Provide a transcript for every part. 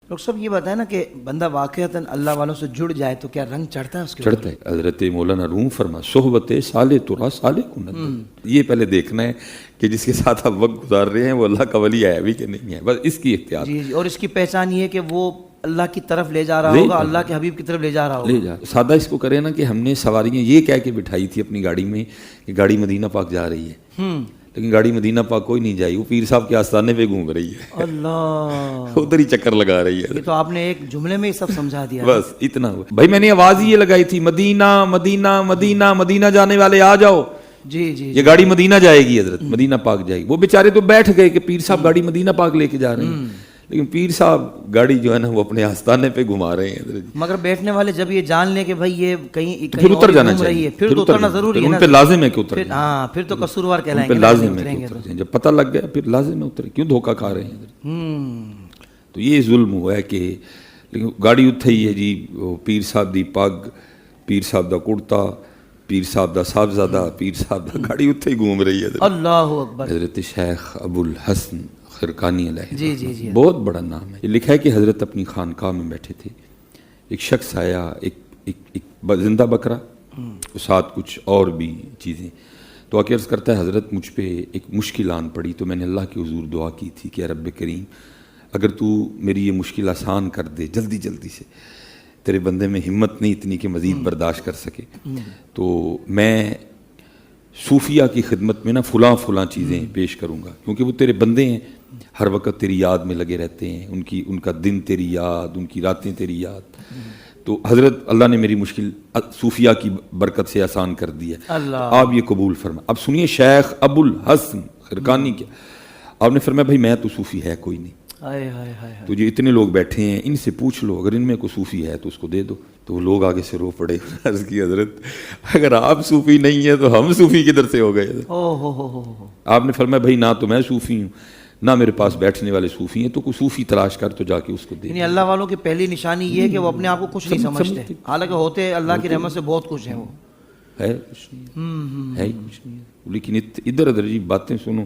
Doctor صاحب یہ بتائیں نا کہ بندہ واقعتاً اللہ والوں سے جڑ جائے تو کیا رنگ چڑھتا ہے اس کے اوپر؟ چڑھتا ہے. حضرت مولانا روم فرما صحبت صالح ترا صالح کن. یہ پہلے دیکھنا ہے کہ جس کے ساتھ آپ وقت گزار رہے ہیں وہ اللہ کا ولی ہے بھی کہ نہیں ہے، بس اس کی احتیاط. جی اور اس کی پہچان یہ ہے کہ وہ اللہ کی طرف لے جا رہا ہوگا، اللہ کے حبیب کی طرف لے جا رہا ہوگا. لے جا سادہ اس کو کرے نا کہ ہم نے سواریاں یہ کہہ کے بٹھائی تھی اپنی گاڑی میں کہ گاڑی مدینہ پاک جا رہی ہے، لیکن گاڑی مدینہ پاک کوئی نہیں جائی، وہ پیر صاحب کے آستانے پہ گھوم رہی ہے، اللہ ادھر ہی چکر لگا رہی ہے. یہ تو آپ نے ایک جملے میں ہی سب سمجھا دیا. بس اتنا ہوا بھائی. میں نے آواز ہی یہ لگائی تھی مدینہ مدینہ مدینہ مدینہ جانے والے آ جاؤ. جی جی یہ گاڑی مدینہ جائے گی، حضرت مدینہ پاک جائے گی. وہ بیچارے تو بیٹھ گئے کہ پیر صاحب گاڑی مدینہ پاک لے کے جا رہے ہیں، لیکن پیر صاحب گاڑی جو ہے نا وہ اپنے آستانے پہ گھما رہے ہیں حضرت. مگر بیٹھنے والے جب یہ جان لیں کہ بھائی یہ کہیں پھر اتر جانا گھوم رہی ہے، چاہیے، پھر تو اترنا ضروری ہے ان نا. پہ لازم ہے کہ اتر جائیں. ہاں پھر تو قصوروار ان کہلائیں پہ گے، لازم ہے کہ اتر جائیں. جب پتہ لگ گیا پھر لازم ہے اترے، کیوں دھوکہ کھا رہے ہیں حضرت. تو یہ ظلم ہوا ہے کہ لیکن گاڑی اتھئی ہے جی. پیر صاحب دی پگ، پیر صاحب دا کرتا، پیر صاحب دا صاحبزادہ، پیر صاحب دا گاڑی اتھے ہی گھوم رہی ہے حضرت. اللہ اکبر. حضرت شیخ ابو الحسن خرقانی علیہ جی جی جی بہت بڑا نام ہے. یہ لکھا ہے کہ حضرت اپنی خانقاہ میں بیٹھے تھے، ایک شخص آیا، ایک زندہ بکرا، ساتھ کچھ اور بھی چیزیں. تو آکے عرض کرتا ہے حضرت مجھ پہ ایک مشکل آن پڑی، تو میں نے اللہ کے حضور دعا کی تھی کہ اے رب کریم اگر تو میری یہ مشکل آسان کر دے جلدی جلدی سے، تیرے بندے میں ہمت نہیں اتنی کہ مزید برداشت کر سکے، تو میں صوفیہ کی خدمت میں نا فلاں فلاں چیزیں پیش کروں گا، کیونکہ وہ تیرے بندے ہیں، ہر وقت تیری یاد میں لگے رہتے ہیں، ان کا دن تیری یاد، ان کی راتیں تیری یاد. تو حضرت اللہ نے میری مشکل صوفیہ کی برکت سے آسان کر دی ہے، آپ یہ قبول فرما. اب سنیے شیخ ابو الحسن خرقانی کیا آپ نے فرمایا بھائی میں تو صوفی ہے کوئی نہیں، تو جو اتنے لوگ بیٹھے ہیں ان سے پوچھ لو، اگر ان میں کوئی صوفی ہے تو اس کو دے دو. تو وہ لوگ آگے سے رو پڑے. عرض کی حضرت اگر آپ صوفی نہیں ہیں تو ہم صوفی کدھر سے ہو گئے. آپ نے فرمایا بھائی نہ تو میں صوفی ہوں نہ میرے پاس بیٹھنے والے صوفی ہیں، تو کوئی صوفی تلاش کر تو جا کے اس کو دے. یعنی اللہ والوں کی پہلی نشانی یہ ہے کہ وہ اپنے آپ کو کچھ نہیں سمجھتے، حالانکہ ہوتے اللہ کی رحمت سے بہت کچھ ہیں. وہ ہے کچھ نہیں ہے ہی کچھ نہیں ہے، لیکن ادھر ادھر جی باتیں سنو،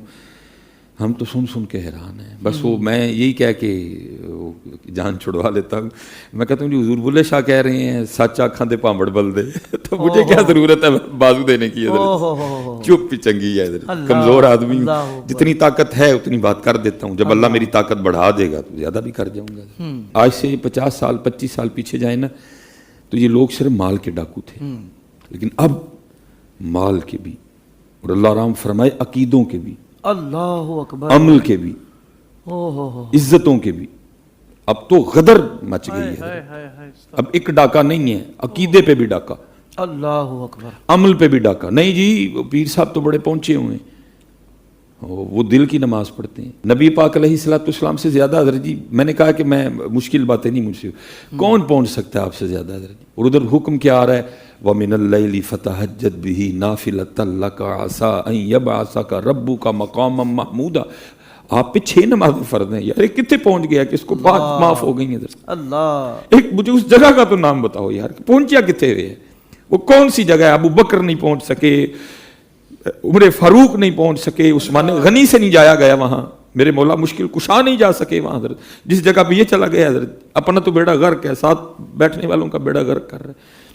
ہم تو سن کے حیران ہیں. بس وہ میں یہی کہہ کے جان چھڑوا لیتا ہوں. میں کہتا ہوں جی حضور بلے شاہ کہہ رہے ہیں سچ آنکھاں دے پامبڑ بل دے، تو مجھے کیا ضرورت ہے بازو دینے کی. چپ چنگی ہے، کمزور آدمی ہوں، جتنی طاقت ہے اتنی بات کر دیتا ہوں، جب اللہ میری طاقت بڑھا دے گا تو زیادہ بھی کر جاؤں گا. آج سے 50 سال 25 سال پیچھے جائیں نا تو یہ لوگ صرف مال کے ڈاکو تھے، لیکن اب مال کے بھی اور اللہ رام فرمائے عقیدوں کے بھی، اللہ اکبر، عمل کے بھی، عزتوں کے بھی. اب تو غدر مچ گئی ہے. اب ایک ڈاکہ نہیں ہے، عقیدے پہ بھی ڈاکہ، اللہ اکبر، عمل پہ بھی ڈاکہ. نہیں جی پیر صاحب تو بڑے پہنچے ہوئے ہیں، وہ دل کی نماز پڑھتے ہیں. نبی پاک علیہ الصلوۃ والسلام سے زیادہ حضرت جی میں نے کہا کہ میں مشکل باتیں نہیں مجھ سے، کون پہنچ سکتا ہے آپ سے زیادہ حضرت جی. اور ادھر حکم کیا آ رہا ہے وَمِنَ اللَّيْلِ فَتَهَجَّدْ بِهِ نَافِلَةً لَكَ عَسَىٰ أَن يَبْعَثَكَ رَبُّكَ مَقَامًا مَحْمُودًا. آپ پہ 6 نمازیں فرض ہیں یار، کتنے پہنچ گیا کہ اس کو بات معاف ہو گئی ہیں حضرت. اللہ ایک مجھے اس جگہ کا تو نام بتاؤ یار، پہنچیا کتنے ہوئے ہے؟ وہ کون سی جگہ ہے؟ ابو بکر نہیں پہنچ سکے، عمر فاروق نہیں پہنچ سکے، عثمان غنی سے نہیں جایا گیا وہاں، میرے مولا مشکل کشا نہیں جا سکے وہاں حضرت. جس جگہ پہ یہ چلا گیا حضرت اپنا تو بیڑا غرق ہے، ساتھ بیٹھنے والوں کا بیڑا غرق کر رہا ہے.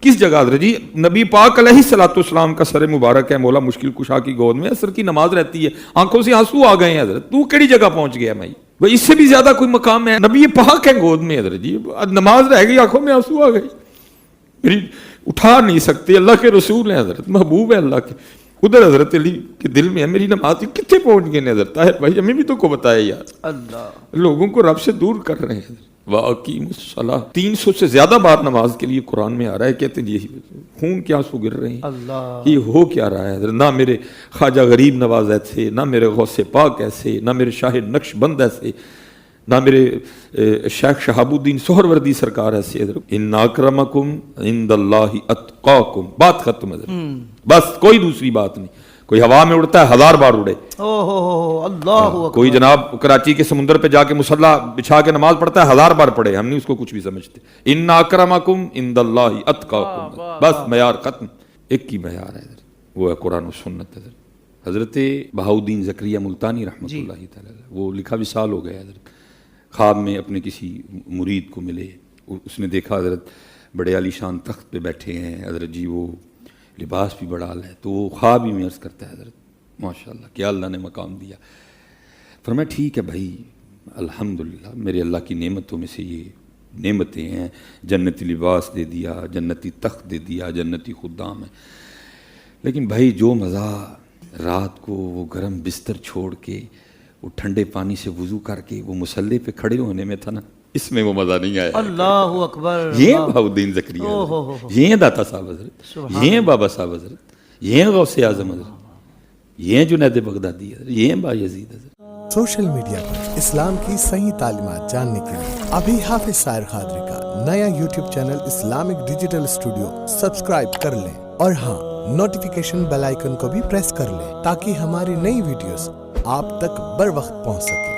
کس جگہ حضرت جی نبی پاک علیہ الصلوۃ والسلام کا سر مبارک ہے مولا مشکل کشا کی گود میں، عصر کی نماز رہتی ہے، آنکھوں سے آنسو آ گئے ہیں حضرت. تو کیڑی جگہ پہنچ گیا میں بھائی؟ اس سے بھی زیادہ کوئی مقام ہے؟ نبی پاک ہے گود میں حضرت جی، نماز رہ گئی، آنکھوں میں آنسو آ گئی، میری اٹھا نہیں سکتے. اللہ کے رسول ہیں حضرت، محبوب ہے اللہ کے. ادھر حضرت علی کے دل میں ہے میری نماز کتنے پہنچ گئے حضرت. طاہر بھائی ہمیں بھی تو کو بتایا یار، اللہ لوگوں کو رب سے دور کر رہے ہیں. وَأَقِيمُوا الصَّلَاةَ 300 سے زیادہ بار نماز کے لیے قرآن میں آ رہا ہے. کہتے ہیں یہ خون کیا سو گر رہے ہیں، اللہ یہ ہو کیا رہا ہے حضرت. نہ میرے خواجہ غریب نواز ایسے، نہ میرے غوث پاک ایسے، نہ میرے شاہ نقش بند ایسے، نہ میرے شیخ شہاب الدین سہروردی سرکار ایسے حضرت. ان اکرمکم عند اللہ اتقاکم. بات ختم حضرت، بس کوئی دوسری بات نہیں. کوئی ہوا میں اڑتا ہے 1000 بار اڑے، اللہ کوئی جناب کراچی کے سمندر پہ جا کے مصلی بچھا کے نماز پڑھتا ہے 1000 بار پڑھے، ہم نہیں اس کو کچھ بھی سمجھتے. ان اکرمکم عند اللہ اتقاکم، بس معیار ختم. ایک ہی معیار ہے حضرت، وہ ہے قرآن و سنت حضرت. حضرت بہاؤدین زکریا ملتانی رحمۃ اللہ تعالی وہ لکھا وصال ہو گیا حضرت. خواب میں اپنے کسی مرید کو ملے، اس نے دیکھا حضرت بڑے عالی شان تخت پہ بیٹھے ہیں، حضرت جی وہ لباس بھی بڑا اعلیٰ ہے، تو وہ خواب ہی میں عرض کرتا ہے حضرت ماشاءاللہ کیا اللہ نے مقام دیا. فرمایا ٹھیک ہے بھائی الحمدللہ میرے اللہ کی نعمتوں میں سے یہ نعمتیں ہیں، جنتی لباس دے دیا، جنتی تخت دے دیا، جنتی خدام ہے، لیکن بھائی جو مزہ رات کو وہ گرم بستر چھوڑ کے وہ ٹھنڈے پانی سے وضو کر کے وہ مصلے پہ کھڑے ہونے میں تھا نا، اس میں وہ مزہ نہیں آیا. اللہ اکبر. یہ ہیں بہاؤالدین زکریا حضرت، یہ ہیں داتا صاحب حضرت، یہ ہیں بابا صاحب حضرت، یہ ہیں غوث اعظم حضرت، یہ ہیں جنید بغدادی حضرت، یہ ہیں بایزید حضرت. سوشل میڈیا پر اسلام کی صحیح تعلیمات جاننے کے لیے ابھی حافظ سائر قادری کا نیا YouTube channel Islamic digital studio subscribe کر لیں، اور ہاں نوٹیفیکیشن بیل آئیکن کو بھی پریس کر لیں تاکہ ہماری نئی ویڈیوز آپ تک بر وقت پہنچ سکے.